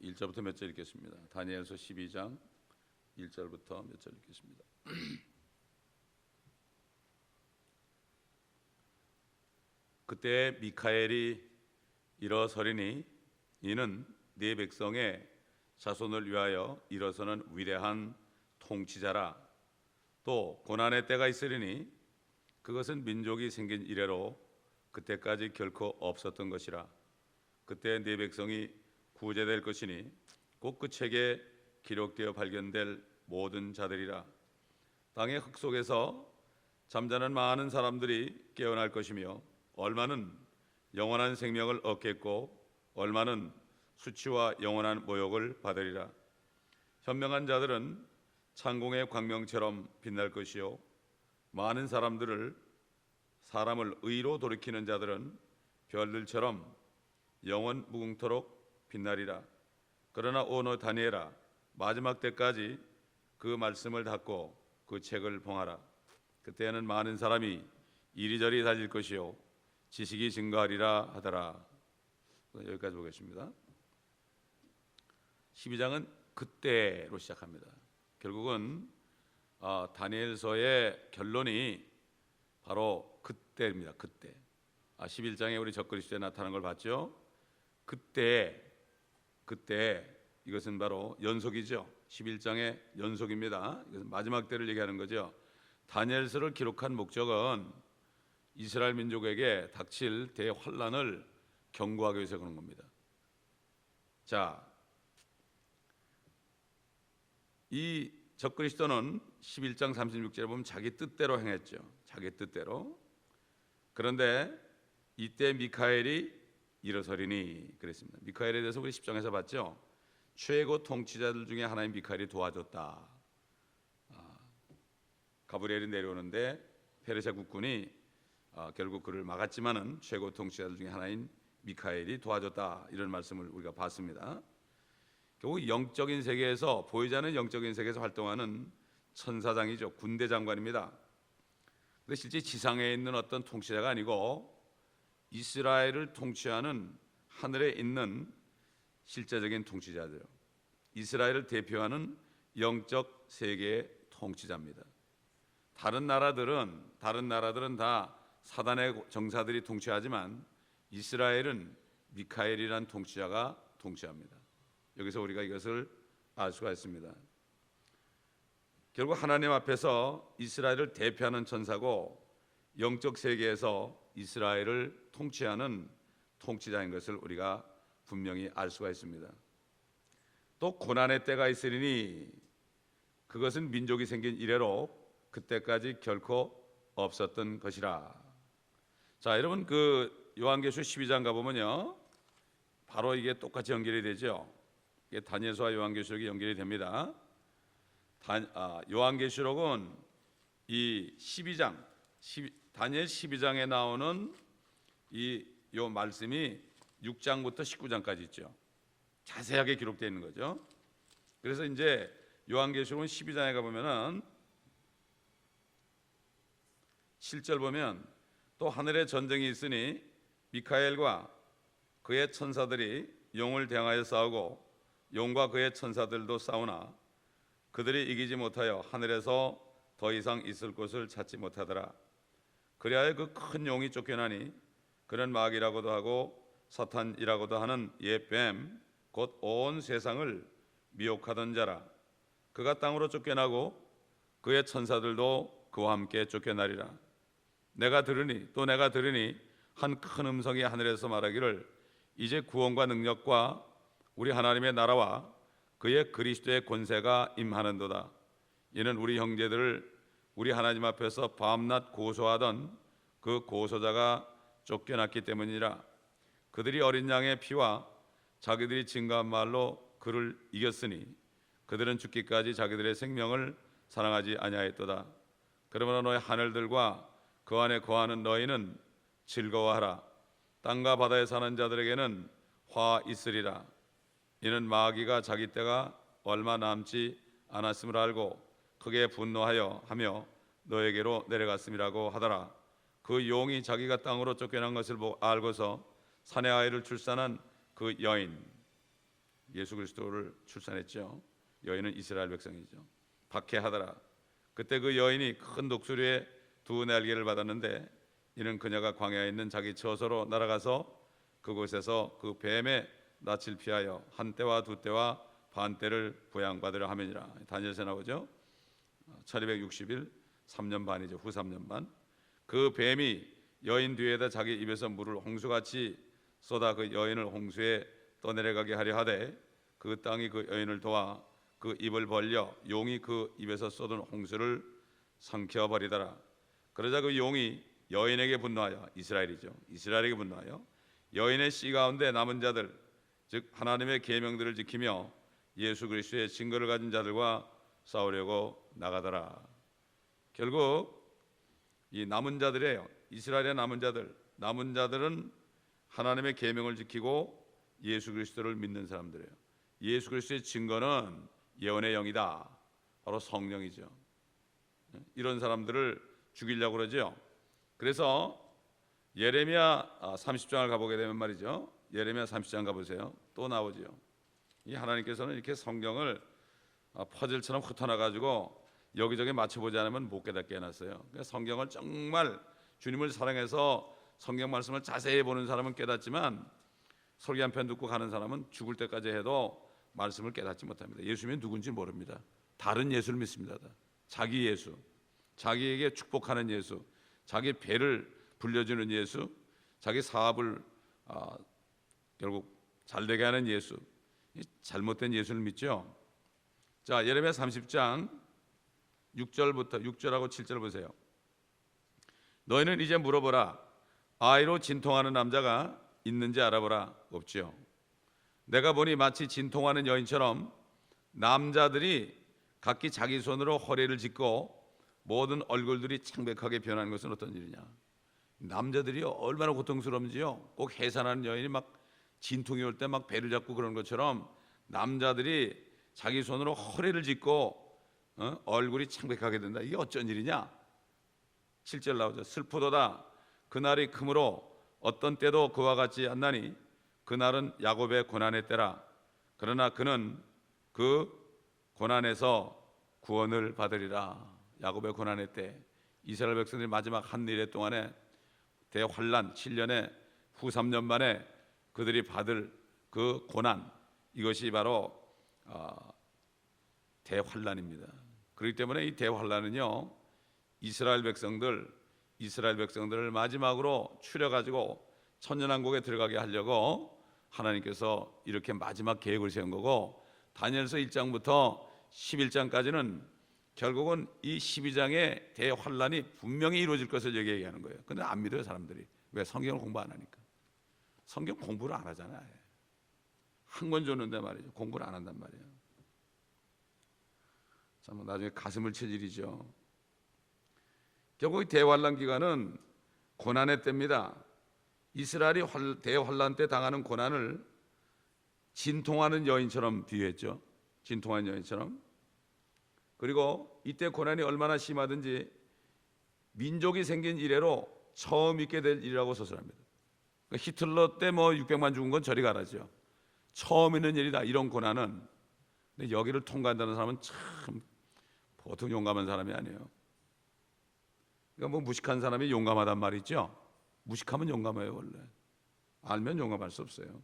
1절부터 몇 절 읽겠습니다. 다니엘서 12장 1절부터 몇 절 읽겠습니다. 그때 미카엘이 일어서리니 이는 네 백성의 자손을 위하여 일어서는 위대한 통치자라. 또 고난의 때가 있으리니 그것은 민족이 생긴 이래로 그때까지 결코 없었던 것이라. 그때 네 백성이 구제될 것이니 곧 그 책에 기록되어 발견될 모든 자들이라. 땅의 흙 속에서 잠자는 많은 사람들이 깨어날 것이며 얼마는 영원한 생명을 얻겠고 얼마는 수치와 영원한 모욕을 받으리라. 현명한 자들은 창공의 광명처럼 빛날 것이요 많은 사람을 의로 돌이키는 자들은 별들처럼 영원 무궁토록 빛나리라. 그러나 오 너 다니엘아, 마지막 때까지 그 말씀을 닫고 그 책을 봉하라. 그때에는 많은 사람이 이리저리 다닐 것이요 지식이 증가하리라 하더라. 여기까지 보겠습니다. 12장은 그때로 시작합니다. 결국은 다니엘서의 결론이 바로 그때입니다. 그때 11장에 우리 적그리스도에 나타난 걸 봤죠. 그때 이것은 바로 연속이죠. 11장의 연속입니다. 이것은 마지막 때를 얘기하는 거죠. 다니엘서를 기록한 목적은 이스라엘 민족에게 닥칠 대환란을 경고하기 위해서 그런 겁니다. 자, 이 적그리스도는 11장 36절에 보면 자기 뜻대로 행했죠. 자기 뜻대로. 그런데 이때 미카엘이 일어서리니 그랬습니다. 미카엘에 대해서 우리 10장에서 봤죠. 최고 통치자들 중에 하나인 미카엘이 도와줬다. 가브리엘이 내려오는데 페르시아 국군이 결국 그를 막았지만은 최고 통치자들 중에 하나인 미카엘이 도와줬다. 이런 말씀을 우리가 봤습니다. 결국 영적인 세계에서 보이지 않는 영적인 세계에서 활동하는 천사장이죠. 군대 장관입니다. 근데 실제 지상에 있는 어떤 통치자가 아니고 이스라엘을 통치하는 하늘에 있는 실제적인 통치자들, 이스라엘을 대표하는 영적 세계의 통치자입니다. 다른 나라들은 다 사단의 정사들이 통치하지만 이스라엘은 미카엘이란 통치자가 통치합니다. 여기서 우리가 이것을 알 수가 있습니다. 결국 하나님 앞에서 이스라엘을 대표하는 천사고 영적 세계에서 이스라엘을 통치하는 통치자인 것을 우리가 분명히 알 수가 있습니다. 또 고난의 때가 있으리니 그것은 민족이 생긴 이래로 그때까지 결코 없었던 것이라. 자, 여러분 그 요한계시록 12장 가보면요 바로 이게 똑같이 연결이 되죠. 이게 다니엘서와 요한계시록이 연결이 됩니다. 요한계시록은 이 12장 다니엘 12장에 나오는 요 말씀이 6장부터 19장까지 있죠. 자세하게 기록되어 있는 거죠. 그래서 이제 요한계시록은 12장에 가보면은 7절 보면 또 하늘에 전쟁이 있으니 미카엘과 그의 천사들이 용을 대항하여 싸우고 용과 그의 천사들도 싸우나 그들이 이기지 못하여 하늘에서 더 이상 있을 곳을 찾지 못하더라. 그리하여 그 큰 용이 쫓겨나니 그는 마귀라고도 하고 사탄이라고도 하는 옛뱀 곧 온 세상을 미혹하던 자라. 그가 땅으로 쫓겨나고 그의 천사들도 그와 함께 쫓겨나리라. 내가 들으니 한 큰 음성이 하늘에서 말하기를 이제 구원과 능력과 우리 하나님의 나라와 그의 그리스도의 권세가 임하는도다. 이는 우리 형제들을 우리 하나님 앞에서 밤낮 고소하던 그 고소자가 쫓겨났기 때문이라. 그들이 어린 양의 피와 자기들이 증거한 말로 그를 이겼으니 그들은 죽기까지 자기들의 생명을 사랑하지 아니하였도다. 그러므로 너희 하늘들과 그 안에 거하는 너희는 즐거워하라. 땅과 바다에 사는 자들에게는 화 있으리라. 이는 마귀가 자기 때가 얼마 남지 않았음을 알고 크게 분노하여 하며 너에게로 내려갔음이라고 하더라. 그 용이 자기가 땅으로 쫓겨난 것을 알고서 사내 아이를 출산한 그 여인, 예수 그리스도를 출산했죠. 여인은 이스라엘 백성이죠. 박해하더라. 그때 그 여인이 큰 독수리의 두 날개를 받았는데 이는 그녀가 광야에 있는 자기 처소로 날아가서 그곳에서 그 뱀의 낯을 피하여 한 때와 두 때와 반 때를 부양받으려 함이니라. 다니엘서에 나오죠. 1260일 3년 반이죠. 후 3년 반. 그 뱀이 여인 뒤에다 자기 입에서 물을 홍수같이 쏟아 그 여인을 홍수에 떠내려가게 하려 하되 그 땅이 그 여인을 도와 그 입을 벌려 용이 그 입에서 쏟은 홍수를 삼켜버리더라. 그러자 그 용이 여인에게 분노하여, 이스라엘이죠, 이스라엘에게 분노하여 여인의 씨 가운데 남은 자들, 즉 하나님의 계명들을 지키며 예수 그리스도의 증거를 가진 자들과 싸우려고 나가더라. 결국 이 남은 자들이에요. 이스라엘의 남은 자들은 하나님의 계명을 지키고 예수 그리스도를 믿는 사람들이에요. 예수 그리스도의 증거는 예언의 영이다. 바로 성령이죠. 이런 사람들을 죽이려고 그러죠. 그래서 예레미야 30장을 가보게 되면 말이죠. 예레미야 30장 가보세요. 또 나오죠. 이 하나님께서는 이렇게 성경을 퍼즐처럼 흩어놔가지고 여기저기 맞춰보지 않으면 못 깨닫게 해놨어요. 그러니까 성경을 정말 주님을 사랑해서 성경 말씀을 자세히 보는 사람은 깨닫지만 설교 한 편 듣고 가는 사람은 죽을 때까지 해도 말씀을 깨닫지 못합니다. 예수님이 누군지 모릅니다. 다른 예수를 믿습니다. 자기 예수, 자기에게 축복하는 예수, 자기 배를 불려주는 예수, 자기 사업을 결국 잘되게 하는 예수, 잘못된 예수를 믿죠. 자, 예레미야 30장 6절하고 7절 보세요. 너희는 이제 물어보라. 아이로 진통하는 남자가 있는지 알아보라. 없지요. 내가 보니 마치 진통하는 여인처럼 남자들이 각기 자기 손으로 허리를 짚고 모든 얼굴들이 창백하게 변하는 것은 어떤 일이냐. 남자들이 얼마나 고통스러운지요. 꼭 해산하는 여인이 막 진통이 올 때 막 배를 잡고 그런 것처럼 남자들이 자기 손으로 허리를 짚고 얼굴이 창백하게 된다. 이게 어쩐 일이냐. 7절 나오죠. 슬프도다. 그날이 크므로 어떤 때도 그와 같지 않나니 그날은 야곱의 고난의 때라. 그러나 그는 그 고난에서 구원을 받으리라. 야곱의 고난의 때, 이스라엘 백성들이 마지막 한 일의 동안에 대환란 7년에 후 3년 만에 그들이 받을 그 고난, 이것이 바로 대환란입니다. 그렇기 때문에 이 대환란은요, 이스라엘 백성들을 마지막으로 추려가지고 천년왕국에 들어가게 하려고 하나님께서 이렇게 마지막 계획을 세운 거고, 다니엘서 1장부터 11장까지는 결국은 이 12장의 대환란이 분명히 이루어질 것을 얘기하는 거예요. 근데 안 믿어요, 사람들이. 왜? 성경을 공부 안 하니까. 성경 공부를 안 하잖아요. 한 권 줬는데 말이죠, 공부를 안 한단 말이에요. 참 나중에 가슴을 칠 일이죠. 결국 이 대환란 기간은 고난의 때입니다. 이스라엘이 대환란 때 당하는 고난을 진통하는 여인처럼 비유했죠. 진통하는 여인처럼. 그리고 이때 고난이 얼마나 심하든지 민족이 생긴 이래로 처음 있게 될 일이라고 서술합니다. 그러니까 히틀러 때 뭐 600만 죽은 건 저리 가라죠. 처음 있는 일이다, 이런 고난은. 근데 여기를 통과한다는 사람은 참 보통 용감한 사람이 아니에요. 그러니까 뭐 무식한 사람이 용감하단 말이죠. 무식하면 용감해요. 원래 알면 용감할 수 없어요.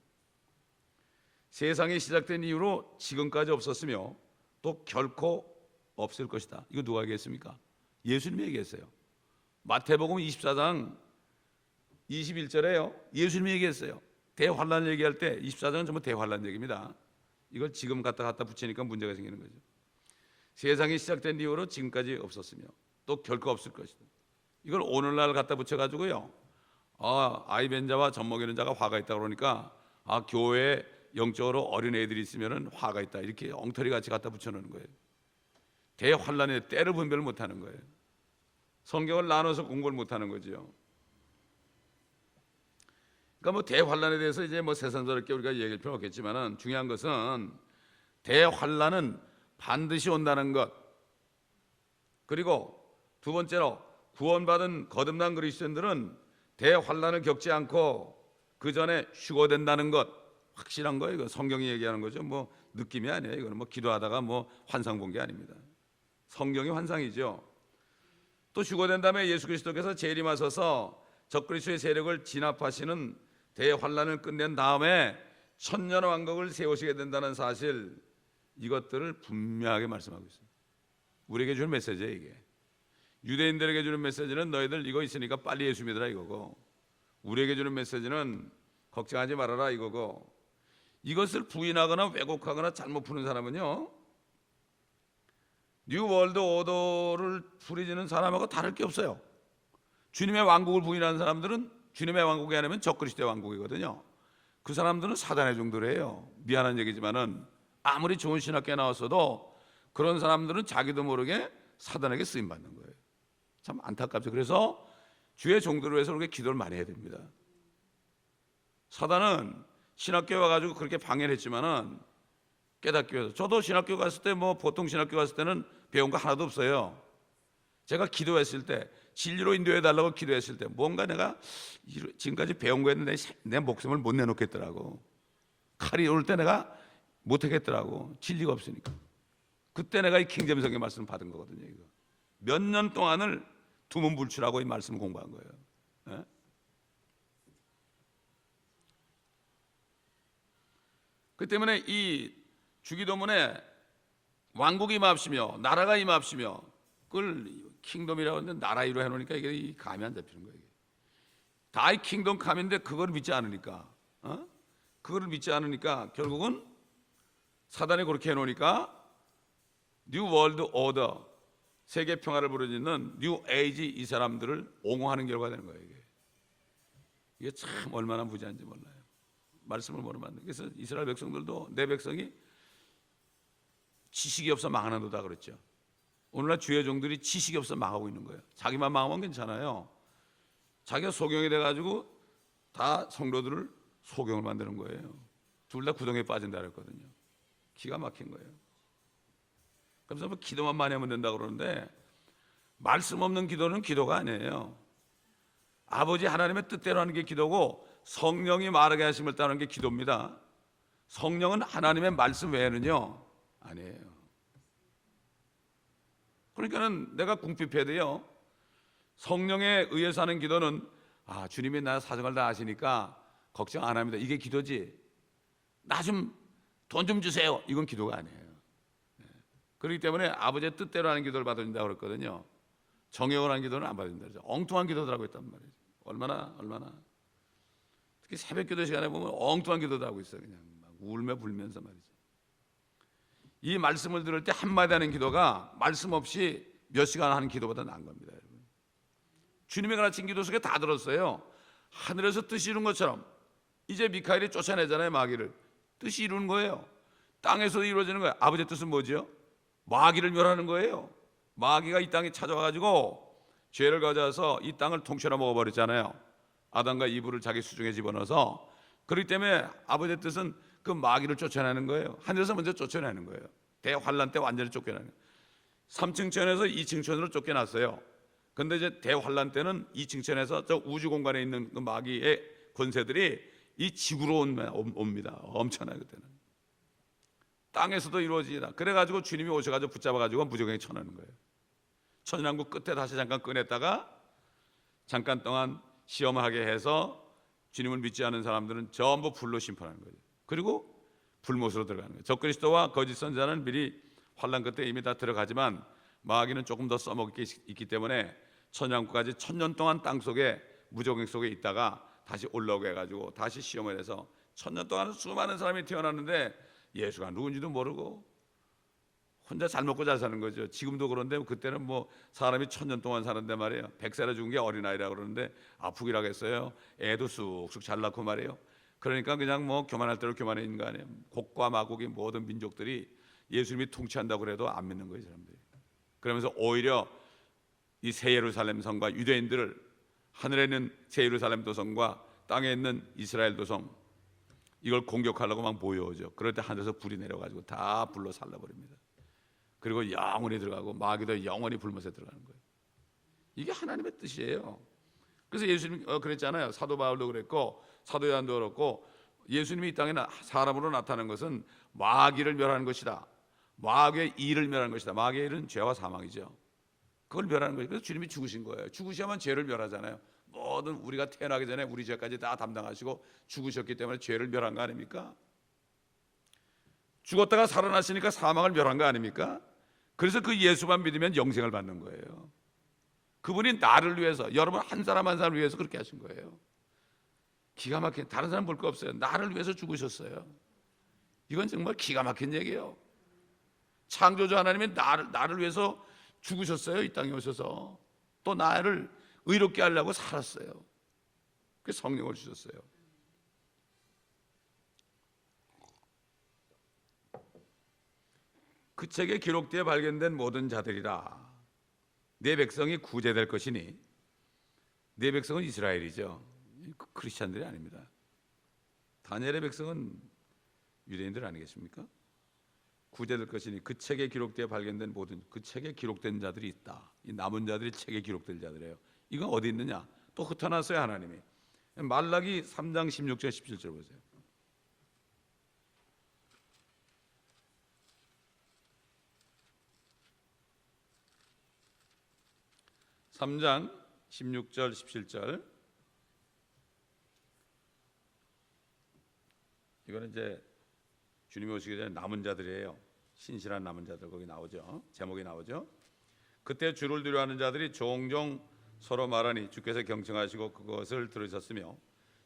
세상이 시작된 이후로 지금까지 없었으며 또 결코 없을 것이다. 이거 누가 얘기했습니까? 예수님이 얘기했어요. 마태복음 24장 21절에요. 예수님이 얘기했어요. 대환란 얘기할 때 24장은 전부 대환란 얘기입니다. 이걸 지금 갖다 붙이니까 문제가 생기는 거죠. 세상이 시작된 이후로 지금까지 없었으며 또 결코 없을 것이다. 이걸 오늘날 갖다 붙여가지고요, 아이 벤자와 젖 먹이는 자가 화가 있다 그러니까 교회에 영적으로 어린 애들이 있으면 화가 있다, 이렇게 엉터리 같이 갖다 붙여놓는 거예요. 대환란의 때를 분별을 못하는 거예요. 성경을 나눠서 공부를 못하는 거죠. 그러니까 뭐 대환란에 대해서 이제 뭐 세상스럽게 우리가 얘기할 필요는 없겠지만은 중요한 것은 대환란은 반드시 온다는 것. 그리고 두 번째로 구원받은 거듭난 그리스도인들은 대환란을 겪지 않고 그 전에 휴거된다는 것. 확실한 거예요. 이거 성경이 얘기하는 거죠. 뭐 느낌이 아니에요. 이거는 뭐 기도하다가 뭐 환상 본 게 아닙니다. 성경이 환상이죠. 또 휴거된 다음에 예수 그리스도께서 재림하셔서 적그리스도의 세력을 진압하시는 대환란을 끝낸 다음에 천년 왕국을 세우시게 된다는 사실, 이것들을 분명하게 말씀하고 있습니다. 우리에게 주는 메시지예요. 이게 유대인들에게 주는 메시지는 너희들 이거 있으니까 빨리 예수 믿으라 이거고, 우리에게 주는 메시지는 걱정하지 말아라 이거고, 이것을 부인하거나 왜곡하거나 잘못 푸는 사람은요, 뉴 월드 오더를 부리지는 사람하고 다를 게 없어요. 주님의 왕국을 부인하는 사람들은 주님의 왕국이 아니면 적그리스도의 왕국이거든요. 그 사람들은 사단의 종들이에요. 미안한 얘기지만은 아무리 좋은 신학교에 나왔어도 그런 사람들은 자기도 모르게 사단에게 쓰임 받는 거예요. 참 안타깝죠. 그래서 주의 종들을 위해서 그렇게 기도를 많이 해야 됩니다. 사단은 신학교에 와가지고 그렇게 방해를 했지만은 깨닫기 위해서, 저도 신학교 갔을 때 뭐 보통 신학교 갔을 때는 배운 거 하나도 없어요. 제가 기도했을 때, 진리로 인도해 달라고 기도했을 때 뭔가 내가 지금까지 배운 거였는데 내 목숨을 못 내놓겠더라고. 칼이 올 때 내가 못 하겠더라고. 진리가 없으니까. 그때 내가 이 킹제임스 성경 말씀을 받은 거거든요. 이거 몇 년 동안을 두문불출하고 이 말씀을 공부한 거예요. 예? 그 때문에 이 주기도문에 왕국이 임합시며 나라가 임합시며, 그걸 킹덤이라고 하는데 나라이로 해놓으니까 이게 감이 안 잡히는 거예요. 다 이 킹덤 감인데 그걸 믿지 않으니까, 그거를 믿지 않으니까 결국은 사단이 그렇게 해놓으니까 뉴 월드 오더, 세계 평화를 부르짖는 뉴 에이지, 이 사람들을 옹호하는 결과가 되는 거예요. 이게 참 얼마나 무지한지 몰라요. 말씀을 모르면 안 돼. 그래서 이스라엘 백성들도 내 백성이 지식이 없어 망하는도다 그랬죠. 오늘날 주의 종들이 지식이 없어 망하고 있는 거예요. 자기만 망하면 괜찮아요. 자기가 소경이 돼가지고 다 성도들을 소경을 만드는 거예요. 둘 다 구덩이에 빠진다 그랬거든요. 기가 막힌 거예요. 그래서 뭐 기도만 많이 하면 된다고 그러는데, 말씀 없는 기도는 기도가 아니에요. 아버지 하나님의 뜻대로 하는 게 기도고, 성령이 말하게 하심을 따르는 게 기도입니다. 성령은 하나님의 말씀 외에는요 아니에요. 그러니까는 내가 궁핍해도요, 성령에 의해서 하는 기도는 주님이 나 사정을 다 아시니까 걱정 안 합니다, 이게 기도지. 나 좀 돈 좀 주세요, 이건 기도가 아니에요. 그렇기 때문에 아버지의 뜻대로 하는 기도를 받아준다고 그랬거든요. 정욕을 하는 기도는 안 받아준다 그러죠. 엉뚱한 기도들하고 있단 말이죠. 얼마나 특히 새벽 기도 시간에 보면 엉뚱한 기도도 하고 있어요. 그냥 막 울며 불면서 말이죠. 이 말씀을 들을 때 한마디 하는 기도가 말씀 없이 몇 시간 하는 기도보다 나은 겁니다, 여러분. 주님이 가르친 기도 속에 다 들었어요. 하늘에서 뜻이 이룬 것처럼 이제 미카엘이 쫓아내잖아요, 마귀를. 뜻이 이루는 거예요. 땅에서도 이루어지는 거예요. 아버지의 뜻은 뭐죠? 마귀를 멸하는 거예요. 마귀가 이 땅에 찾아와가지고 죄를 가져와서 이 땅을 통째로 먹어버렸잖아요. 아담과 이브를 자기 수중에 집어넣어서. 그렇기 때문에 아버지의 뜻은 그 마귀를 쫓아내는 거예요. 하늘에서 먼저 쫓아내는 거예요. 대환란 때 완전히 쫓겨나는 거예요. 3층 천에서 2층 천으로 쫓겨났어요. 근데 이제 대환란 때는 2층 천에서 저 우주 공간에 있는 그 마귀의 권세들이 이 지구로 옵니다. 엄청나요. 그때는 땅에서도 이루어지다. 그래가지고 주님이 오셔가지고 붙잡아가지고 무저갱에 쳐넣는 거예요. 천연왕국 끝에 다시 잠깐 꺼냈다가 잠깐 동안 시험하게 해서 주님을 믿지 않은 사람들은 전부 불로 심판하는 거죠. 그리고 불못으로 들어가는 거예요. 적그리스도와 거짓 선지자는 미리 환란 끝에 이미 다 들어가지만 마귀는 조금 더 써먹을 게 있기 때문에 천연왕국까지 1000년 동안 땅 속에 무저갱 속에 있다가 다시 올라오게 해가지고 다시 시험을 해서 1000년 동안 수많은 사람이 태어났는데 예수가 누군지도 모르고 혼자 잘 먹고 잘 사는 거죠. 지금도 그런데 그때는 뭐 사람이 1000년 동안 사는데 말이에요. 100살에 죽은 게 어린아이라고 그러는데 아프기라고 했어요. 애도 쑥쑥 잘 낳고 말이에요. 그러니까 그냥 뭐 교만할 대로 교만해 있는 거 아니에요. 곡과 마곡이 모든 민족들이 예수님이 통치한다고 그래도 안 믿는 거예요, 사람들이. 그러면서 오히려 이 새 예루살렘 성과 유대인들을, 하늘에 있는 새 예루살렘 도성과 땅에 있는 이스라엘 도성, 이걸 공격하려고 막 모여오죠. 그럴 때 하늘에서 불이 내려가지고 다 불로 살라버립니다. 그리고 영원히 들어가고 마귀도 영원히 불못에 들어가는 거예요. 이게 하나님의 뜻이에요. 그래서 예수님 그랬잖아요. 사도 바울도 그랬고 사도 요한도 그렇고 예수님이 이 땅에 사람으로 나타난 것은 마귀를 멸하는 것이다. 마귀의 일을 멸하는 것이다. 마귀의 일은 죄와 사망이죠. 그걸 멸하는 거예요. 그래서 주님이 죽으신 거예요. 죽으셔야만 죄를 멸하잖아요. 모든 우리가 태어나기 전에 우리 죄까지 다 담당하시고 죽으셨기 때문에 죄를 멸한 거 아닙니까? 죽었다가 살아나시니까 사망을 멸한 거 아닙니까? 그래서 그 예수만 믿으면 영생을 받는 거예요. 그분이 나를 위해서, 여러분 한 사람 한 사람을 위해서 그렇게 하신 거예요. 기가 막힌, 다른 사람 볼 거 없어요. 나를 위해서 죽으셨어요. 이건 정말 기가 막힌 얘기예요. 창조주 하나님이 나를 위해서 죽으셨어요. 이 땅에 오셔서 또 나를 의롭게 하려고 살았어요. 그 성령을 주셨어요. 그 책에 기록되어 발견된 모든 자들이라 내 백성이 구제될 것이니, 내 백성은 이스라엘이죠. 크리스찬들이 아닙니다. 다니엘의 백성은 유대인들 아니겠습니까? 구제될 것이니 그 책에 기록되어 발견된 모든, 그 책에 기록된 자들이 있다. 이 남은 자들이 책에 기록될 자들이에요. 이건 어디 있느냐? 또 흩어놨어요, 하나님이. 말라기 3장 16절 17절 보세요. 3장 16절 17절. 이거는 이제 주님이 오시기 전에 남은 자들이에요. 신실한 남은 자들, 거기 나오죠. 제목이 나오죠. 그때 주를 두려워하는 자들이 종종 서로 말하니 주께서 경청하시고 그것을 들으셨으며,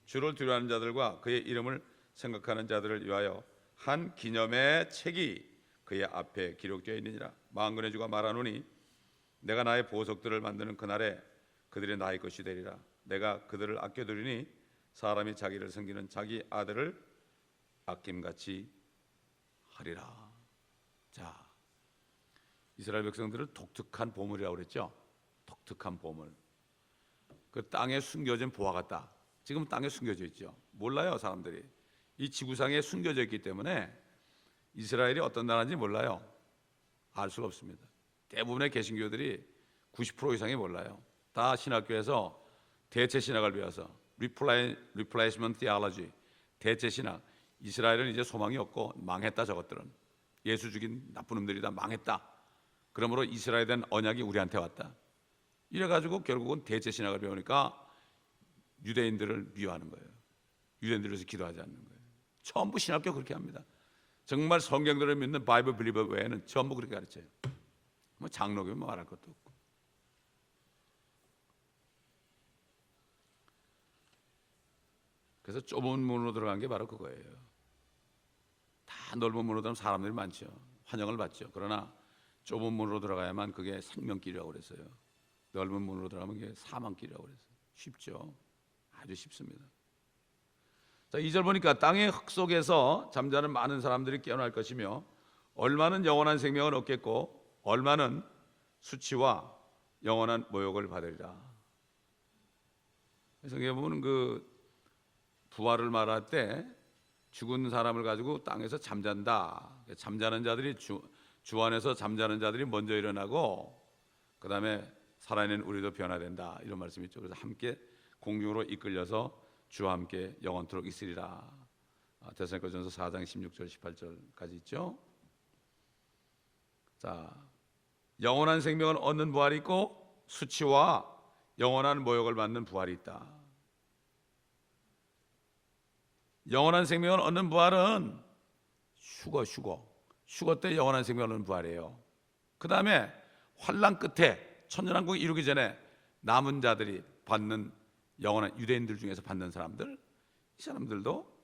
주를 두려워하는 자들과 그의 이름을 생각하는 자들을 위하여 한 기념의 책이 그의 앞에 기록되어 있느니라. 만군의 주가 말하노니 내가 나의 보석들을 만드는 그날에 그들이 나의 것이 되리라. 내가 그들을 아껴두리니 사람이 자기를 섬기는 자기 아들을 아낌같이 하리라. 자, 이스라엘 백성들은 독특한 보물이라고 그랬죠. 독특한 보물. 그 땅에 숨겨진 보화 같다. 지금 땅에 숨겨져 있죠. 몰라요, 사람들이. 이 지구상에 숨겨져 있기 때문에 이스라엘이 어떤 나라인지 몰라요. 알 수가 없습니다. 대부분의 개신교들이 90% 이상이 몰라요. 다 신학교에서 대체 신학을 배워서 replacement theology, 대체 신학. 이스라엘은 이제 소망이 없고 망했다. 저것들은 예수 죽인 나쁜 놈들이 다 망했다. 그러므로 이스라엘에 대한 언약이 우리한테 왔다. 이래가지고 결국은 대체 신학을 배우니까 유대인들을 미워하는 거예요. 유대인들을 위해서 기도하지 않는 거예요. 전부 신학교 그렇게 합니다. 정말 성경들을 믿는 바이블 빌리버 외에는 전부 그렇게 가르쳐요. 뭐 장로교면 말할 것도 없고. 그래서 좁은 문으로 들어간 게 바로 그거예요. 다 넓은 문으로 들어가면 사람들이 많죠. 환영을 받죠. 그러나 좁은 문으로 들어가야만 그게 생명길이라고 그랬어요. 넓은 문으로 들어가면 그게 사망길이라고 그랬어요. 쉽죠. 아주 쉽습니다. 자, 2절 보니까 땅의 흙 속에서 잠자는 많은 사람들이 깨어날 것이며 얼마는 영원한 생명을 얻겠고 얼마는 수치와 영원한 모욕을 받으리라. 성경에 보면 그 부활을 말할 때 죽은 사람을 가지고 땅에서 잠잔다. 잠자는 자들이 주 안에서 잠자는 자들이 먼저 일어나고 그 다음에 살아있는 우리도 변화된다. 이런 말씀이 있죠. 그래서 함께 공중으로 이끌려서 주와 함께 영원토록 있으리라. 데살로니가전서 4장 16절 18절까지 있죠. 자, 영원한 생명을 얻는 부활이 있고 수치와 영원한 모욕을 받는 부활이 있다. 영원한 생명을 얻는 부활은 휴거 때 영원한 생명을 얻는 부활이에요. 그 다음에 환난 끝에 천년왕국이 이루기 전에 남은 자들이 받는 영원한, 유대인들 중에서 받는 사람들, 이 사람들도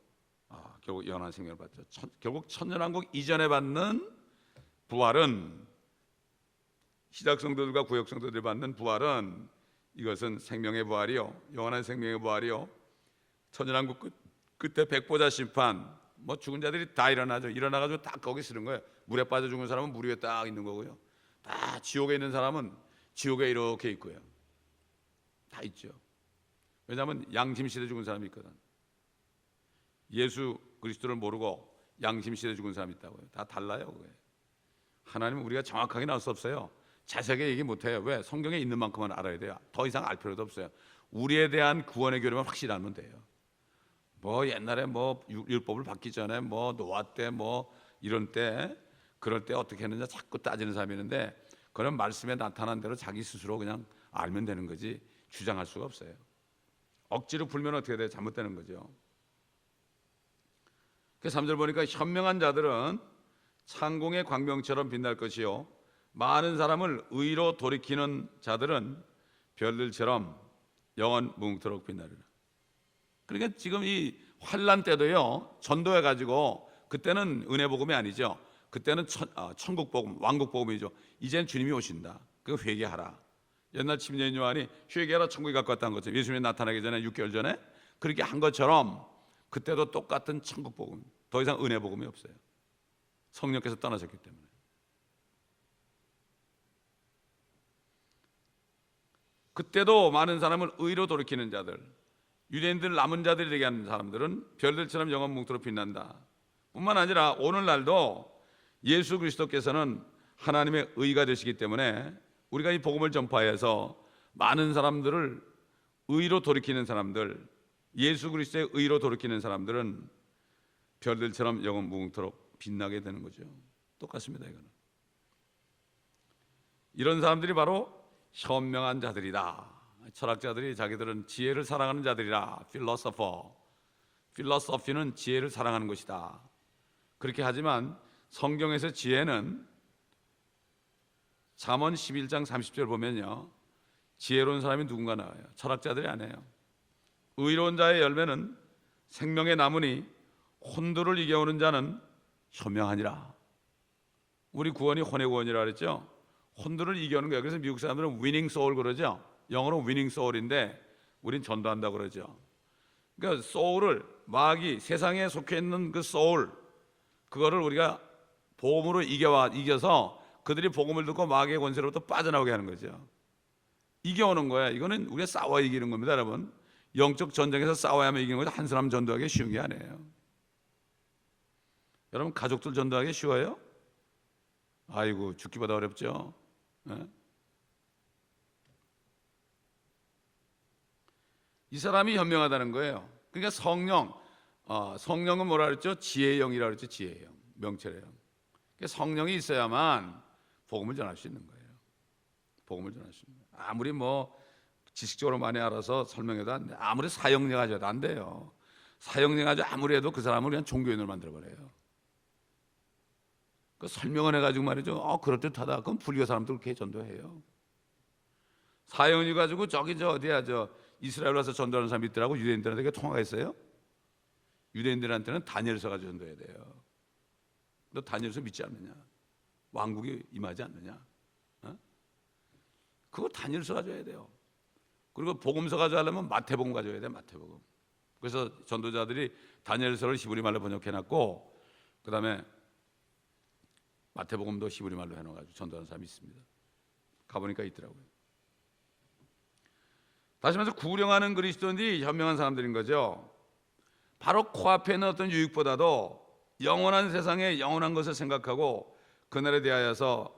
결국 영원한 생명을 받죠. 결국 천년왕국 이전에 받는 부활은, 시작 성도들과 구역 성도들이 받는 부활은, 이것은 생명의 부활이요, 영원한 생명의 부활이요, 천년왕국 끝에 백보자 심판, 뭐 죽은 자들이 다 일어나죠. 일어나가지고 딱 거기 쓰는 거예요. 물에 빠져 죽은 사람은 물 위에 딱 있는 거고요. 다 지옥에 있는 사람은 지옥에 이렇게 있고요. 다 있죠. 왜냐하면 양심시대 죽은 사람이 있거든. 예수 그리스도를 모르고 양심시대 죽은 사람이 있다고요. 다 달라요. 그게. 하나님은 우리가 정확하게 나올 수 없어요. 자세하게 얘기 못해요. 왜? 성경에 있는 만큼만 알아야 돼요. 더 이상 알 필요도 없어요. 우리에 대한 구원의 교리만 확실히 알면 돼요. 뭐 옛날에 뭐 율법을 받기 전에 뭐 노아 때 뭐 이런 때 그럴 때 어떻게 했느냐 자꾸 따지는 사람이 있는데, 그런 말씀에 나타난 대로 자기 스스로 그냥 알면 되는 거지 주장할 수가 없어요. 억지로 풀면 어떻게 돼? 잘못되는 거죠. 그 3절 보니까 현명한 자들은 창공의 광명처럼 빛날 것이요 많은 사람을 의로 돌이키는 자들은 별들처럼 영원 무궁토록 빛나리라. 그러니까 지금 이 환란 때도요 전도해 가지고, 그때는 은혜 복음이 아니죠. 그때는 천국 복음, 왕국 복음이죠. 이제는 주님이 오신다. 그거 회개하라. 옛날 침례 요한이 회개하라 천국이 가까이 왔다는 것처럼, 예수님이 나타나기 전에 6개월 전에 그렇게 한 것처럼 그때도 똑같은 천국 복음, 더 이상 은혜 복음이 없어요. 성령께서 떠나셨기 때문에. 그때도 많은 사람을 의로 돌이키는 자들, 유대인들 남은 자들이 되게 하는 사람들은 별들처럼 영원 뭉토록 빛난다. 뿐만 아니라 오늘날도 예수 그리스도께서는 하나님의 의가 되시기 때문에 우리가 이 복음을 전파해서 많은 사람들을 의로 돌이키는 사람들, 예수 그리스도의 의로 돌이키는 사람들은 별들처럼 영원 무궁토록 빛나게 되는 거죠. 똑같습니다. 이거는 이런 사람들이 바로 현명한 자들이다. 철학자들이 자기들은 지혜를 사랑하는 자들이라, 필로소피는 지혜를 사랑하는 것이다. 그렇게 하지만 성경에서 지혜는 잠언 11장 30절 보면요, 지혜로운 사람이 누군가 나와요. 철학자들이 아니에요. 의로운 자의 열매는 생명의 나무니 혼두를 이겨오는 자는 현명하니라. 우리 구원이 혼의 구원이라 그랬죠. 혼두를 이겨오는 거예요. 그래서 미국 사람들은 위닝 소울 그러죠. 영어로 위닝 소울인데 우린 전도한다고 그러죠. 그러니까 소울을, 마귀, 세상에 속해 있는 그 소울, 그거를 우리가 복음으로 이겨서 그들이 복음을 듣고 마귀의 권세로부터 빠져나오게 하는 거죠. 이겨오는 거야. 이거는 우리가 싸워 이기는 겁니다, 여러분. 영적 전쟁에서 싸워야만 이기는 거죠. 한 사람 전도하기 쉬운 게 아니에요. 여러분, 가족들 전도하기 쉬워요? 아이고, 죽기보다 어렵죠. 네? 이 사람이 현명하다는 거예요. 그러니까 성령은 뭐라 그랬죠? 지혜의 영이라고 그랬죠. 지혜의 영, 명철의 영. 그러니까 성령이 있어야만 복음을 전할 수 있는 거예요. 복음을 전할 수 있는 거예요. 아무리 뭐 지식적으로 많이 알아서 설명해도 안 돼. 아무리 사형령 가져도 안 돼요. 사형령 가지고 아무리 해도 그 사람을 그냥 종교인으로 만들어버려요. 그 설명을 해가지고 말이죠. 그럴듯하다. 그럼 불교 사람들 그렇게 전도해요. 사형이 가지고 저기 어디야 이스라엘 와서 전도하는 사람이 있더라고. 유대인들한테 그게 통화가 있어요. 유대인들한테는 다니엘서 가지고 전도해야 돼요. 너 다니엘서 믿지 않느냐? 왕국이 임하지 않느냐? 그거 다니엘서 가져야 돼요. 그리고 복음서 가져가려면 마태복음 가져야 돼. 마태복음. 그래서 전도자들이 다니엘서를 히브리 말로 번역해놨고, 그 다음에 마태복음도 히브리 말로 해놔가지고 전도하는 사람이 있습니다. 가보니까 있더라고요. 다시 말해서 구령하는 그리스도인들이 현명한 사람들인 거죠. 바로 코앞에 있는 어떤 유익보다도 영원한 세상에 영원한 것을 생각하고 그날에 대하여서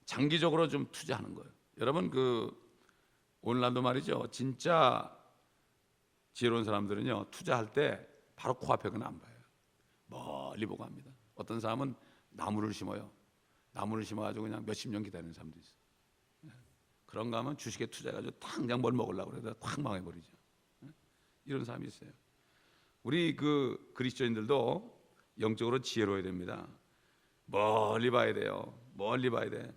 장기적으로 좀 투자하는 거예요. 여러분, 오늘날도 말이죠. 진짜 지혜로운 사람들은요, 투자할 때 바로 코앞에 그는 안 봐요. 멀리 보고 합니다. 어떤 사람은 나무를 심어요. 나무를 심어가지고 그냥 몇십 년 기다리는 사람도 있어요. 그런가 하면 주식에 투자해가지고 당장 뭘 먹으려고 그래도 확 망해버리죠. 이런 사람이 있어요. 우리 그리스도인들도 영적으로 지혜로워야 됩니다. 멀리 봐야 돼요. 멀리 봐야 돼.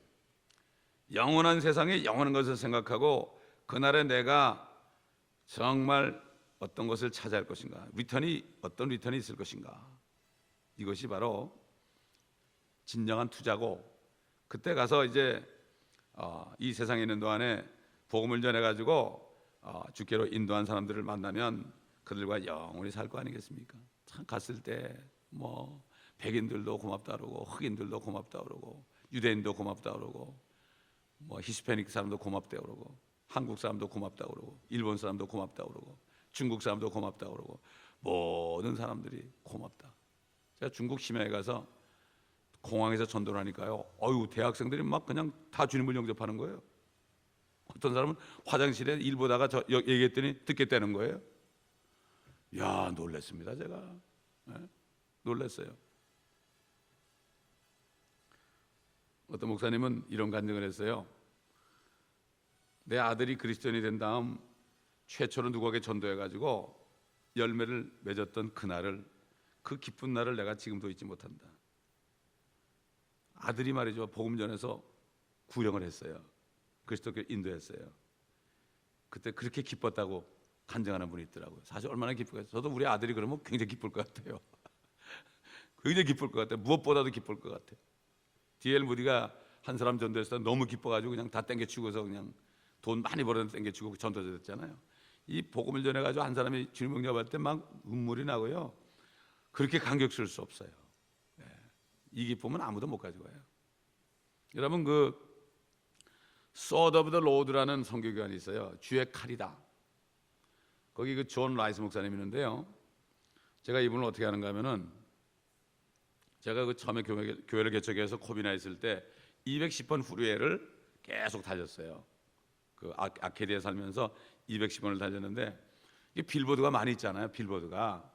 영원한 세상에 영원한 것을 생각하고 그날에 내가 정말 어떤 것을 차지할 것인가, 어떤 리턴이 있을 것인가, 이것이 바로 진정한 투자고, 그때 가서 이제 이 세상에 있는 동안에 복음을 전해가지고 주께로 인도한 사람들을 만나면 그들과 영원히 살 거 아니겠습니까? 참 갔을 때 뭐 백인들도 고맙다 그러고 흑인들도 고맙다 그러고 유대인도 고맙다 그러고 뭐 히스패닉 사람도 고맙다 그러고 한국 사람도 고맙다 그러고 일본 사람도 고맙다 그러고 중국 사람도 고맙다 그러고 모든 사람들이 고맙다. 제가 중국 심야에 가서 공항에서 전도를 하니까요, 대학생들이 막 그냥 다 주님을 영접하는 거예요. 어떤 사람은 화장실에 일 보다가 얘기했더니 듣겠다는 거예요. 야, 놀랐습니다. 제가 놀랐어요. 어떤 목사님은 이런 간증을 했어요. 내 아들이 그리스도인이 된 다음 최초로 누구에게 전도해가지고 열매를 맺었던 그날을, 그 기쁜 날을 내가 지금도 잊지 못한다. 아들이 말이죠, 복음 전해서 구령을 했어요. 그리스도께 인도했어요. 그때 그렇게 기뻤다고 간증하는 분이 있더라고요. 사실 얼마나 기쁘겠어요. 저도 우리 아들이 그러면 굉장히 기쁠 것 같아요. 굉장히 기쁠 것 같아요. 무엇보다도 기쁠 것 같아요. D.L. 무디가 한 사람 전도했을 때 너무 기뻐가지고 그냥 다 땡겨치고서 그냥 돈 많이 벌어서 땡겨치고 전도자 됐잖아요. 이 복음을 전해가지고 한 사람이 주님 응답할 때 막 눈물이 나고요. 그렇게 감격스러울 수 없어요. 이 기쁨은 아무도 못 가지고 와요. 여러분, 그 Sword of the Lord라는 선교기관이 있어요. 주의 칼이다. 거기 그 존 라이스 목사님이 있는데요. 제가 이분을 어떻게 하는가 하면은, 제가 그 처음에 교회를 개척해서 코비나에 있을 때 210번 후르회를 계속 달렸어요. 그 아케디에 살면서 210번을 달렸는데, 이게 빌보드가 많이 있잖아요. 빌보드가.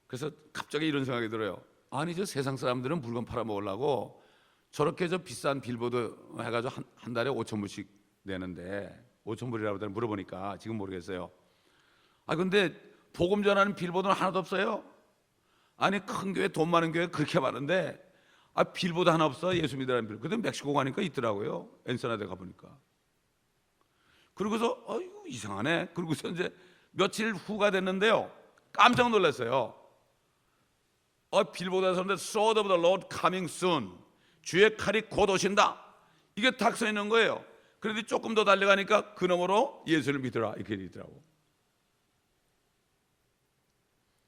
그래서 갑자기 이런 생각이 들어요. 아니, 저 세상 사람들은 물건 팔아 먹으려고 저렇게 저 비싼 빌보드 해가지고 한 달에 5,000불씩 내는데, 5,000불이라고 하더니 물어보니까 지금 모르겠어요. 아, 근데 복음 전하는 빌보드는 하나도 없어요. 아니, 큰 교회, 돈 많은 교회 그렇게 많은데, 아, 빌보드 하나 없어. 예수 믿으라는 빌보드. 근데 멕시코 가니까 있더라고요. 엔세나데 가보니까. 그러고서 아이고 이상하네. 그러고서 이제 며칠 후가 됐는데요, 깜짝 놀랐어요. 빌보드에서 Sword of the Lord coming soon, 주의 칼이 곧 오신다, 이게 딱 써 있는 거예요. 그런데 조금 더 달려가니까 그 너머로 예수를 믿으라 이렇게 돼 있더라고.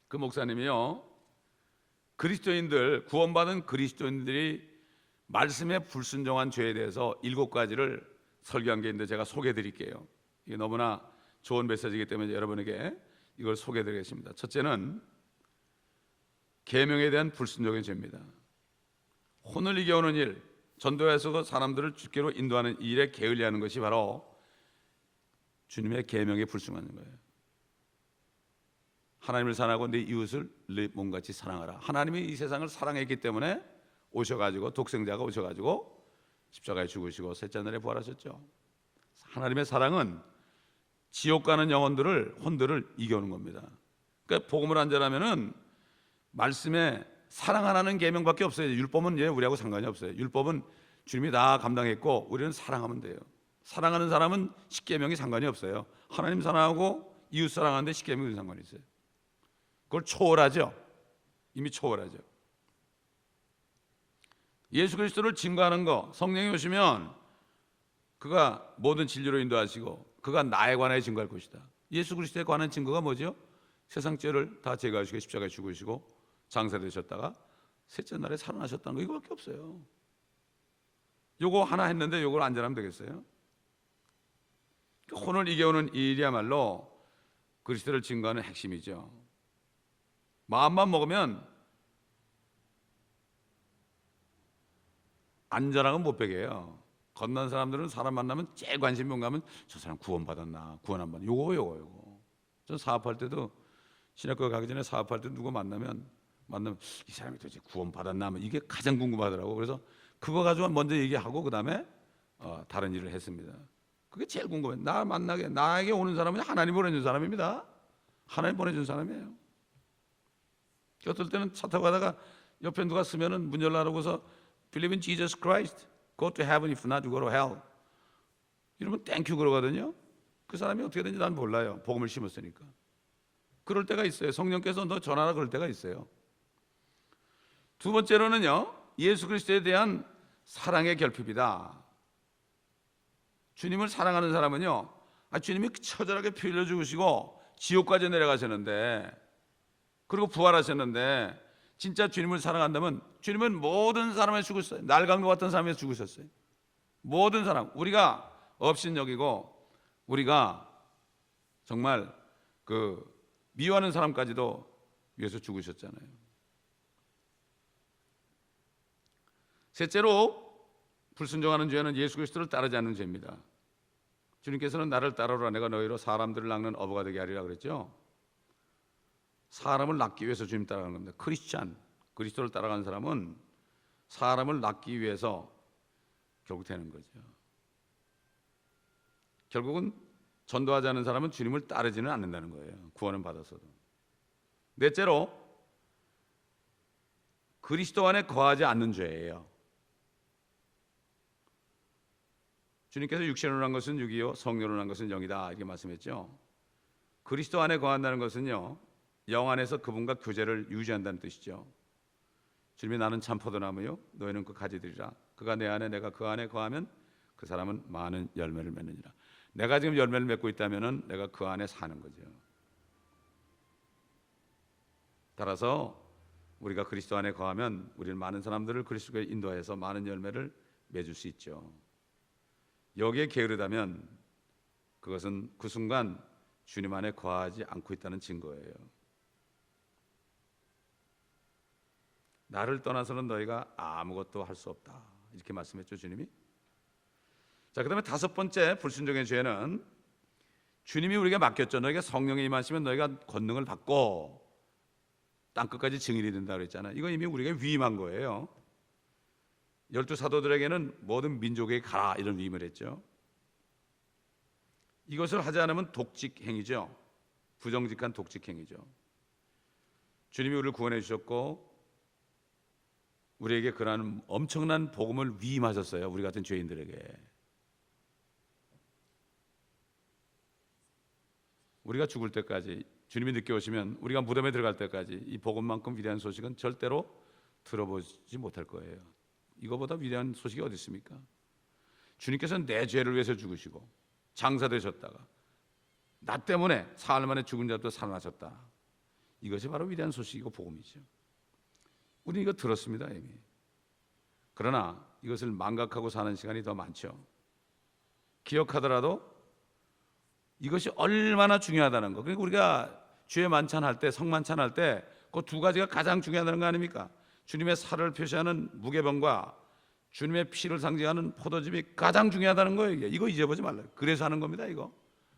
그 목사님이요, 그리스도인들, 구원받은 그리스도인들이 말씀에 불순종한 죄에 대해서 7가지를 설교한 게 있는데 제가 소개해 드릴게요. 이게 너무나 좋은 메시지이기 때문에 여러분에게 이걸 소개해 드리겠습니다. 첫째는 계명에 대한 불순종의 죄입니다. 혼을 이겨오는 일, 전도에서 사람들을 주께로 인도하는 일에 게을리하는 것이 바로 주님의 계명에 불순종하는 거예요. 하나님을 사랑하고 내 이웃을 내 몸같이 사랑하라. 하나님이 이 세상을 사랑했기 때문에 오셔가지고, 독생자가 오셔가지고 십자가에 죽으시고 셋째 날에 부활하셨죠. 하나님의 사랑은 지옥 가는 영혼들을, 혼들을 이겨오는 겁니다. 그러니까 복음을 안 전하면은 말씀에 사랑 하나는 계명밖에 없어요. 율법은 우리하고 상관이 없어요. 율법은 주님이 다 감당했고 우리는 사랑하면 돼요. 사랑하는 사람은 십계명이 상관이 없어요. 하나님 사랑하고 이웃 사랑하는데 십계명이 상관이 있어요. 그걸 초월하죠. 이미 초월하죠. 예수 그리스도를 증거하는 거, 성령이 오시면 그가 모든 진리로 인도하시고 그가 나에 관하여 증거할 것이다. 예수 그리스도에 관한 증거가 뭐죠? 세상 죄를 다 제거하시고 십자가에 죽으시고 장사되셨다가 셋째 날에 살아나셨다는 거, 이거밖에 없어요. 요거 하나 했는데 요걸 안 전하면 되겠어요? 혼을 이겨오는 일이야말로 그리스도를 증거하는 핵심이죠. 마음만 먹으면 안전하면 못 베겨요. 건넌 사람들은 사람 만나면 제일 관심이 뭔가 하면 저 사람 구원받았나, 구원 안 받았나, 요거. 전 사업할 때도, 신학교 가기 전에 사업할 때 누구 만나면 이 사람이 도대체 구원받았나 하면 이게 가장 궁금하더라고. 그래서 그거 가지고 먼저 얘기하고 그 다음에 다른 일을 했습니다. 그게 제일 궁금해요. 나 만나게, 나에게 오는 사람은 하나님 보내준 사람입니다. 하나님 보내준 사람이에요. 어떨 때는 차 타고 가다가 옆에 누가 쓰면은 문 열라고 해서 Believe in Jesus Christ, go to heaven, if not, you go to hell. 이러면 땡큐 그러거든요. 그 사람이 어떻게 되는지 난 몰라요. 복음을 심었으니까. 그럴 때가 있어요. 성령께서 너 전하라 그럴 때가 있어요. 두 번째로는요, 예수 그리스도에 대한 사랑의 결핍이다. 주님을 사랑하는 사람은요, 주님이 처절하게 피 흘려 죽으시고 지옥까지 내려가셨는데, 그리고 부활하셨는데, 진짜 주님을 사랑한다면 주님은 모든 사람에 죽으셨어요. 날강도 같은 사람에 죽으셨어요. 모든 사람, 우리가 업신여기고 우리가 정말 그 미워하는 사람까지도 위해서 죽으셨잖아요. 셋째로 불순종하는 죄는 예수 그리스도를 따르지 않는 죄입니다. 주님께서는 나를 따르라, 내가 너희로 사람들을 낚는 어부가 되게 하리라 그랬죠. 사람을 낳기 위해서 주님 따라가는 겁니다. 크리스찬, 그리스도를 따라가는 사람은 사람을 낳기 위해서 결국 되는 거죠. 결국은 전도하지 않는 사람은 주님을 따르지는 않는다는 거예요. 구원은 받았어도. 넷째로, 그리스도 안에 거하지 않는 죄예요. 주님께서 육신으로 한 것은 육이요 성령으로 한 것은 영이다 이렇게 말씀했죠. 그리스도 안에 거한다는 것은요, 영 안에서 그분과 교제를 유지한다는 뜻이죠. 주님이 나는 참 포도나무요 너희는 그 가지들이라. 그가 내 안에 내가 그 안에 거하면 그 사람은 많은 열매를 맺느니라. 내가 지금 열매를 맺고 있다면은 내가 그 안에 사는 거죠. 따라서 우리가 그리스도 안에 거하면 우리는 많은 사람들을 그리스도에 인도해서 많은 열매를 맺을 수 있죠. 여기에 게으르다면 그것은 그 순간 주님 안에 거하지 않고 있다는 증거예요. 나를 떠나서는 너희가 아무것도 할 수 없다 이렇게 말씀했죠, 주님이. 자, 그 다음에 다섯 번째 불순종의 죄는 주님이 우리에게 맡겼죠. 너희가 성령에 임하시면 너희가 권능을 받고 땅끝까지 증인이 된다고 그랬잖아요. 이거 이미 우리가 위임한 거예요. 12 사도들에게는 모든 민족에게 가라 이런 위임을 했죠. 이것을 하지 않으면 독직 행위죠. 부정직한 독직 행위죠. 주님이 우리를 구원해 주셨고 우리에게 그러한 엄청난 복음을 위임하셨어요. 우리 같은 죄인들에게. 우리가 죽을 때까지, 주님이 늦게 오시면 우리가 무덤에 들어갈 때까지 이 복음만큼 위대한 소식은 절대로 들어보지 못할 거예요. 이거보다 위대한 소식이 어디 있습니까? 주님께서는 내 죄를 위해서 죽으시고 장사되셨다가 나 때문에 사흘 만에 죽은 자도 살아나셨다. 이것이 바로 위대한 소식이고 복음이죠. 우리는 이거 들었습니다 이미. 그러나 이것을 망각하고 사는 시간이 더 많죠. 기억하더라도 이것이 얼마나 중요하다는 거. 그러니까 우리가 주의 만찬할 때, 성만찬할 때 그 두 가지가 가장 중요하다는 거 아닙니까? 주님의 살을 표시하는 무게병과 주님의 피를 상징하는 포도즙이 가장 중요하다는 거예요. 이거 잊어보지 말라요. 그래서 하는 겁니다. 이거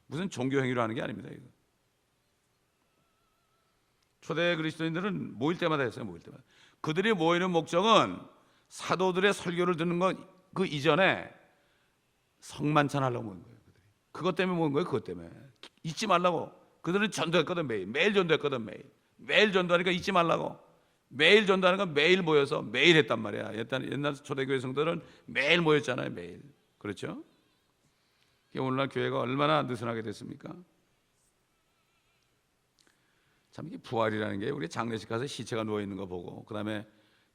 무슨 종교 행위로 하는 게 아닙니다. 이거. 초대 그리스도인들은 모일 때마다 했어요. 모일 때마다. 그들이 모이는 목적은 사도들의 설교를 듣는 것 그 이전에 성만찬 하려고 모인 거예요. 그들이. 그것 때문에 모인 거예요. 그것 때문에. 잊지 말라고. 그들은 전도했거든. 매일 전도했거든. 매일 전도하니까 잊지 말라고. 매일 전도하니까 매일 모여서 매일 했단 말이야. 옛날 초대교회 성도들은 매일 모였잖아요. 매일. 그렇죠? 오늘날 교회가 얼마나 느슨하게 됐습니까? 참 이게 부활이라는 게 우리 장례식 가서 시체가 누워 있는 거 보고 그다음에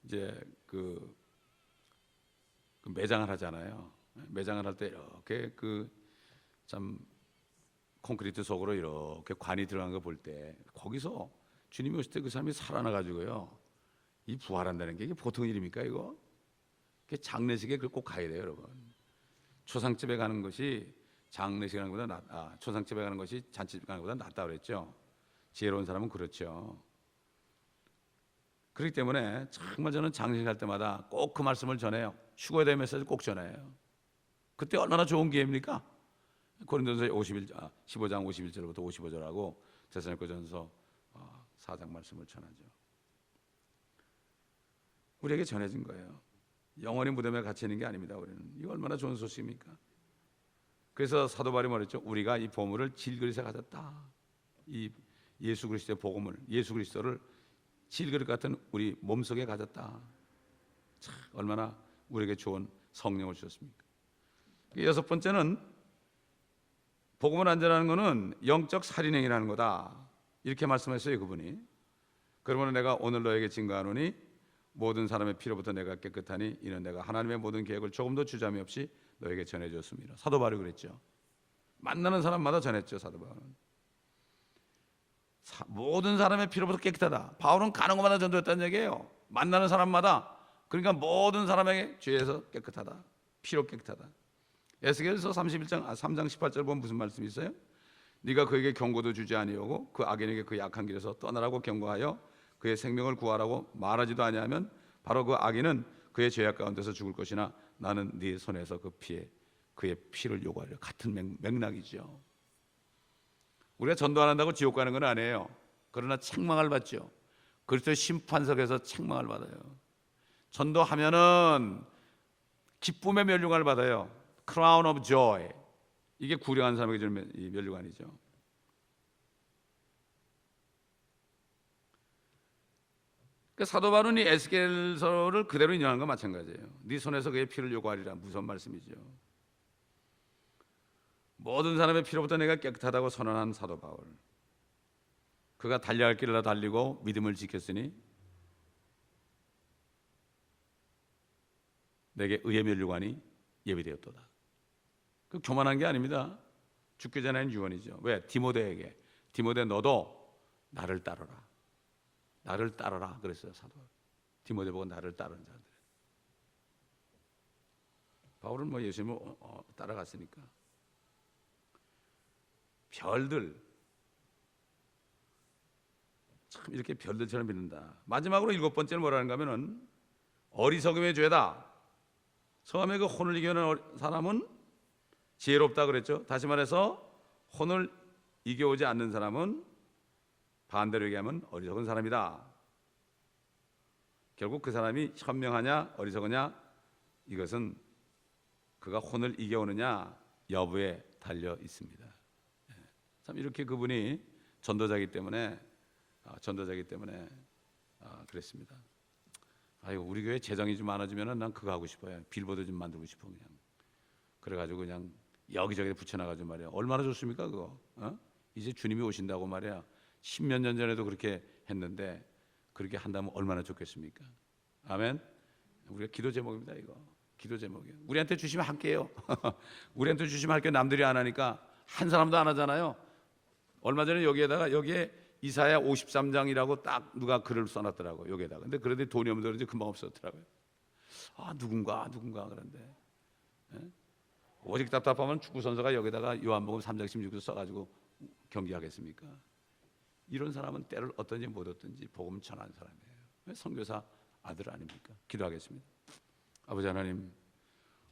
이제 그 매장을 하잖아요. 매장을 할 때 이렇게 참 콘크리트 속으로 이렇게 관이 들어간 거 볼 때 거기서 주님이 오실 때 그 사람이 살아나 가지고요. 이 부활한다는 게 이게 보통 일입니까 이거? 장례식에 꼭 가야 돼요, 여러분. 초상집에 가는 것이 장례식 가는 것보다 초상집에 가는 것이 잔치집 가는 것보다 낫다 그랬죠. 지혜로운 사람은 그렇죠. 그렇기 때문에 정말 저는 장례식 할 때마다 꼭 그 말씀을 전해요. 휴거에 대한 메시지를 꼭 전해요. 그때 얼마나 좋은 기회입니까? 고린도전서 15장 51절부터 55절하고 데살로니가전서 4장 말씀을 전하죠. 우리에게 전해진 거예요. 영원히 무덤에 갇혀 있는 게 아닙니다. 우리는 이거 얼마나 좋은 소식입니까? 그래서 사도 바울이 말했죠. 우리가 이 보물을 질그릇에 가졌다. 이 예수 그리스도의 복음을, 예수 그리스도를 질그릇 같은 우리 몸속에 가졌다. 참 얼마나 우리에게 좋은 성령을 주셨습니까? 여섯 번째는 복음을 안 전하는 것은 영적 살인행위라는 거다. 이렇게 말씀했어요, 그분이. 그러므로 내가 오늘 너에게 증거하노니 모든 사람의 피로부터 내가 깨끗하니 이는 내가 하나님의 모든 계획을 조금도 주저함이 없이 너에게 전해줬습니다. 사도 바울이 그랬죠. 만나는 사람마다 전했죠, 사도 바울은. 모든 사람의 피로부터 깨끗하다. 바울은 가는 곳마다 전도했다는 얘기예요. 만나는 사람마다. 그러니까 모든 사람에게 죄에서 깨끗하다. 피로 깨끗하다. 에스겔서 3장 18절 보면 무슨 말씀이 있어요? 네가 그에게 경고도 주지 아니하고 그 악인에게 그 약한 길에서 떠나라고 경고하여 그의 생명을 구하라고 말하지도 아니하면 바로 그 악인은 그의 죄악 가운데서 죽을 것이나 나는 네 손에서 그의 피를 요구하려. 같은 맥락이죠. 우리가 전도 안 한다고 지옥 가는 건 아니에요. 그러나 책망을 받죠. 그리스도의 심판석에서 책망을 받아요. 전도하면은 기쁨의 면류관을 받아요. Crown of Joy. 이게 구령한 사람에게 주는 이 면류관이죠. 그러니까 사도 바울은 이 에스겔서를 그대로 인용한 건 마찬가지예요. 네 손에서 그의 피를 요구하리라. 무서운 말씀이죠. 모든 사람의 피로부터 내가 깨끗하다고 선언한 사도 바울. 그가 달려야 할 길을 달리고 믿음을 지켰으니 내게 의의 면류관이 예비되었도다. 그 교만한 게 아닙니다. 죽기 전에는 유언이죠. 왜? 디모데에게. 디모데 너도 나를 따르라. 나를 따르라 그랬어요. 사도 디모데 보고 나를 따르는 자들. 바울은 뭐 예수님을 따라갔으니까. 별들 참 이렇게 별들처럼 믿는다. 마지막으로 7번째는 뭐라는가 하면은 어리석음의 죄다. 처음에 그 혼을 이겨오는 사람은 지혜롭다 그랬죠. 다시 말해서 혼을 이겨오지 않는 사람은 반대로 얘기하면 어리석은 사람이다. 결국 그 사람이 현명하냐 어리석으냐 이것은 그가 혼을 이겨오느냐 여부에 달려 있습니다. 참 이렇게 그분이 전도자이기 때문에 그랬습니다. 아이고 우리 교회 재정이 좀 많아지면은 난 그거 하고 싶어요. 빌보드 좀 만들고 싶어 그냥. 그래가지고 그냥 여기저기 붙여놔가지고 말이야. 얼마나 좋습니까 그거? 이제 주님이 오신다고 말이야. 10몇 년 전에도 그렇게 했는데 그렇게 한다면 얼마나 좋겠습니까? 아멘. 우리가 기도 제목입니다 이거. 기도 제목이에요. 우리한테 주시면 할게요. 우리한테 주시면 할게요. 남들이 안 하니까 한 사람도 안 하잖아요. 얼마 전에 여기에 이사야 53장이라고 딱 누가 글을 써놨더라고요. 여기에다가. 근데 그런데 돈이 없어서 그런지 금방 없었더라고요. 아 누군가 그런데 오직 답답하면 축구 선수가 여기다가 요한복음 3장 16절 써가지고 경기하겠습니까? 이런 사람은 때를 어떤지 못 얻든지 복음 전하는 사람이에요. 선교사 아들 아닙니까? 기도하겠습니다. 아버지 하나님,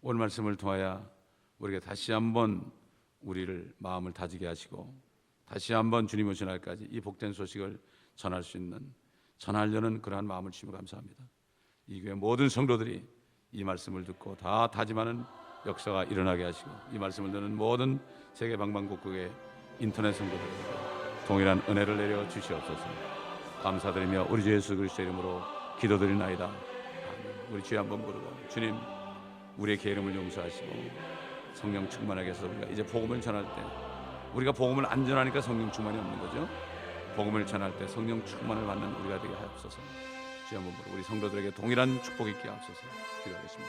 오늘 말씀을 통하여 우리가 다시 한번 우리를 마음을 다지게 하시고 다시 한번 주님 오신 날까지 이 복된 소식을 전할 수 있는 전하려는 그러한 마음을 주시면 감사합니다. 이 교회 모든 성도들이 이 말씀을 듣고 다 다짐하는 역사가 일어나게 하시고 이 말씀을 듣는 모든 세계 방방곡곡의 인터넷 성도들에게 동일한 은혜를 내려 주시옵소서. 감사드리며 우리 주 예수 그리스도의 이름으로 기도드리나이다. 아멘. 우리 주여 한번 부르고 주님 우리의 게으름을 용서하시고 성령 충만하게 해서 우리가 이제 복음을 전할 때 우리가 복음을 안 전하니까 성령 충만이 없는 거죠. 복음을 전할 때 성령 충만을 받는 우리가 되게 하옵소서. 주여 한번 부르고 우리 성도들에게 동일한 축복 있게 하옵소서. 기도하겠습니다.